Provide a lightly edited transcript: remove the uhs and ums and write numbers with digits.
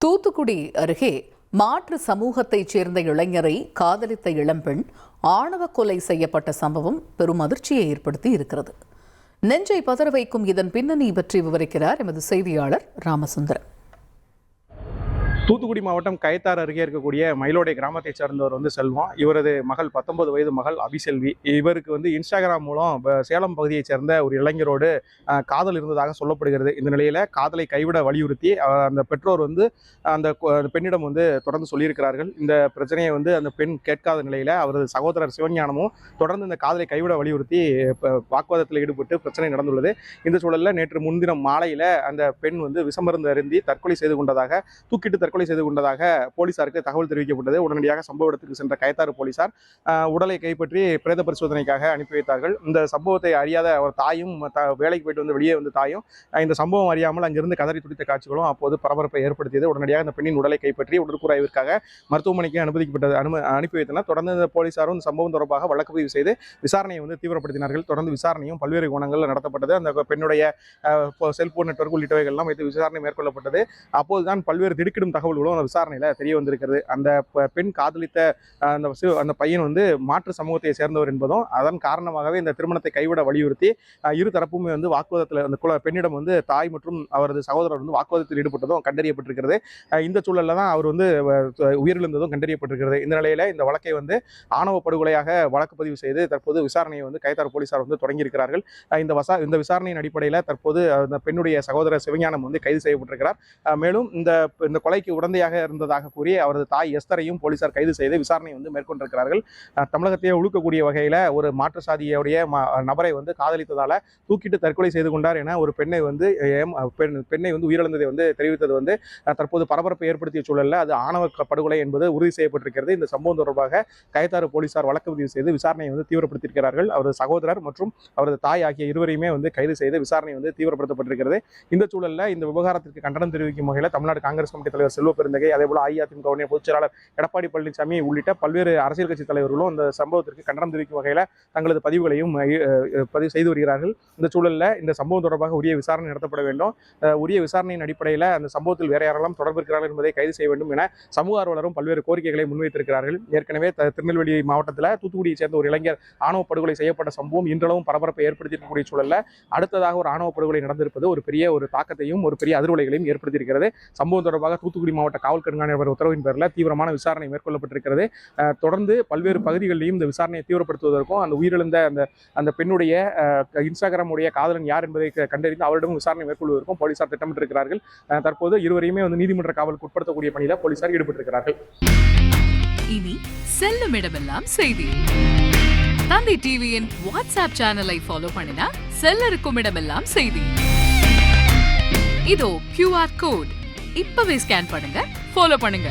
தூத்துக்குடி அருகே மாற்று சமூகத்தைச் சேர்ந்த இளைஞரை காதலித்த இளம்பெண் ஆணவ கொலை செய்யப்பட்ட சம்பவம் பெரும் அதிர்ச்சியை ஏற்படுத்தி இருக்கிறது. நெஞ்சை பதற வைக்கும் இதன் பின்னணி பற்றி விவரிக்கிறார் எமது செய்தியாளர் ராமசுந்தரம். தூத்துக்குடி மாவட்டம் கயத்தாறு அருகே இருக்கக்கூடிய மயிலோடை கிராமத்தை சேர்ந்தவர் செல்வம். இவரது மகள் 19 வயது மகள் அபிசெல்வி. இவருக்கு இன்ஸ்டாகிராம் மூலம் சேலம் பகுதியை சேர்ந்த ஒரு இளைஞரோடு காதல் இருந்ததாக சொல்லப்படுகிறது. இந்த நிலையில காதலை கைவிட வலியுறுத்தி அந்த பெற்றோர் அந்த பெண்ணிடம் தொடர்ந்து சொல்லியிருக்கிறார்கள். இந்த பிரச்சனையை அந்த பெண் கேட்காத நிலையில அவரது சகோதரர் சிவஞானமும் தொடர்ந்து இந்த காதலை கைவிட வலியுறுத்தி வாக்குவாதத்தில் ஈடுபட்டு பிரச்சனை நடந்துள்ளது. இந்த சூழலில் நேற்று முன்தினம் மாலையில அந்த பெண் விஷமருந்து அருந்தி தற்கொலை செய்து கொண்டதாக போலீசாருக்கு தகவல் தெரிவிக்கப்பட்டது. உடனடியாக சம்பவ இடத்துக்கு சென்ற கயத்தாறு போலீசார் உடலை கைப்பற்றி பிரேத பரிசோதனைக்காக அனுப்பி வைத்தார்கள். இந்த சம்பவத்தை அறியாத அவர் தாயும் வேலைக்கு போயிட்டு வெளியே தாயும் இந்த சம்பவம் அறியாமல் அங்கிருந்து கதறி துடித்த காட்சிகளும் அப்போது பரபரப்பை ஏற்படுத்தியது. உடனடியாக அந்த பெண்ணின் உடலை கைப்பற்றி உடற்கூறு ஆய்விற்காக மருத்துவமனைக்கு அனுப்பி வைத்தனர். தொடர்ந்து இந்த போலீசாரும் சம்பவம் தொடர்பாக வழக்கு பதிவு செய்து விசாரணையை தீவிரப்படுத்தினார்கள். தொடர்ந்து விசாரணையும் பல்வேறு கோணங்களில் நடத்தப்பட்டது. அந்த பெண்ணுடைய செல்போன் நெட்வொர்க் உள்ளிட்டவைகள் எல்லாம் வைத்து விசாரணை மேற்கொள்ளப்பட்டது. அப்போதுதான் பல்வேறு திடுக்கிடும் தகவல்களும் விசாரணையில தெரிய வந்திருக்கிறது. அந்த பெண் காதலித்த அந்த பையன் மாற்று சமூகத்தை சேர்ந்தவர் என்பதும் அதன் காரணமாகவே இந்த திருமணத்தை கைவிட வலியுறுத்தி இரு தரப்புமே வாக்குவாதத்தில் அந்த பெண்ணிடம் தாய் மற்றும் அவரது சகோதரர் வாக்குவாதத்தில் ஈடுபட்டதும் கண்டறியப்பட்டிருக்கிறது. இந்த சூழல்ல தான் அவர் உயிரிழந்ததும் கண்டறியப்பட்டிருக்கிறது. இந்த நிலையில இந்த வழக்கை ஆணவ படுகொலையாக வழக்கு பதிவு செய்து தற்போது விசாரணையை கயத்தாறு போலீசார் தொடங்கியிருக்கிறார்கள். இந்த விசாரணையின் அடிப்படையில் தற்போது அந்த பெண்ணுடைய சகோதரர் சிவஞானம் கைது செய்யப்பட்டிருக்கிறார். மேலும் இந்த கொலைக்கு உடந்தையாக இருந்ததாக கூறி அவரது தாய் எஸ்தரையும் போலீசார் கைது செய்து விசாரணை மேற்கொண்டிருக்கிறார்கள். தமிழகத்தையே உழுக்கக்கூடிய வகையில ஒரு மாற்று சாதியுடைய நபரை காதலித்ததால தூக்கிட்டு தற்கொலை செய்து கொண்டார் என ஒரு பெண்ணை உயிரிழந்ததை தெரிவித்தது தற்போது பரபரப்பை ஏற்படுத்திய சூழல்ல அது ஆணவ படுகொலை என்பது உறுதி செய்யப்பட்டிருக்கிறது. இந்த சம்பவம் தொடர்பாக கயத்தாறு போலீசார் வழக்கு பதிவு செய்து விசாரணையை தீவிரப்படுத்தியிருக்கிறார்கள். அவரது சகோதரர் மற்றும் அவரது தாய் ஆகிய இருவரையுமே கைது செய்து விசாரணை தீவிரப்படுத்தப்பட்டிருக்கிறது. இந்த சூழல்ல இந்த விவகாரத்திற்கு கண்டனம் தெரிவிக்கும் வகையில் தமிழ்நாடு காங்கிரஸ் கமிட்டி தலைவர் செல்வ பெருந்தகை, அதேபோல அஇஅதிமுக பொதுச் செயலாளர் எடப்பாடி பழனிசாமி உள்ளிட்ட பல்வேறு அரசியல் கட்சி தலைவர்களும் இந்த சம்பவத்திற்கு கண்டனம் தெரிவிக்கும் வகையில் தங்களது பதிவுகளையும் பதிவு செய்து வருகிறார்கள். இந்த சூழலில் இந்த சம்பவம் தொடர்பாக உரிய விசாரணை நடத்தப்பட வேண்டும். உரிய விசாரணையின் அடிப்படையில் அந்த சம்பவத்தில் வேற யாரெல்லாம் தொடர்பு இருக்கிறார்கள் என்பதை கைது செய்ய வேண்டும் என சமூக ஆர்வலரும் பல்வேறு கோரிக்கைகளை முன்வைத்திருக்கிறார்கள். ஏற்கனவே திருநெல்வேலி மாவட்டத்தில் தூத்துக்குடியை சேர்ந்த ஒரு இளைஞர் ஆணவ படுகொலை செய்யப்பட்ட சம்பவம் இன்றளவும் பரபரப்பை ஏற்படுத்தியிருக்கக்கூடிய சூழலில் அடுத்ததாக ஒரு ஆணவ படுகொலை நடந்திருப்பது ஒரு பெரிய தாக்கத்தையும் ஒரு பெரிய அதிர்வலைகளையும் ஏற்படுத்தியிருக்கிறது. சம்பவம் தொடர்பாக தூத்துக்குடி மாவட்ட காவல் கண்காணிப்பாளர் உத்தரவின் பேரில் தீவிரமான விசாரணை மேற்கொள்ளப்பட்டிருக்கிறது. தொடர்ந்து பல்வேறு பகுதிகளிலும் இந்த விசாரணையை தீவிரப்படுத்துவதற்கும் அந்த உயிரிழந்த அந்த பெண்ணுடைய இன்ஸ்டாகிராம் உடைய காதலன் யார் என்பதை கண்டறிந்து அவரிடம் விசாரணை மேற்கொள்வதற்கும் போலீசார் திட்டமிட்டிருக்கிறார்கள். தற்போது இருவரையுமே நீதிமன்ற காவலுக்கு உட்படுத்தக்கூடிய பணியில் போலீசார் ஈடுபட்டிருக்கிறார்கள். இனி செல்லும் இடமெல்லாம் செய்தி. தந்தை டிவியின் வாட்ஸ்அப் சேனலை ஃபாலோ பண்ணினா செல்லருக்கும் இடமெல்லாம் செய்தி. இதோ QR கோட் இப்பவே ஸ்கேன் பண்ணுங்க, ஃபாலோ பண்ணுங்க.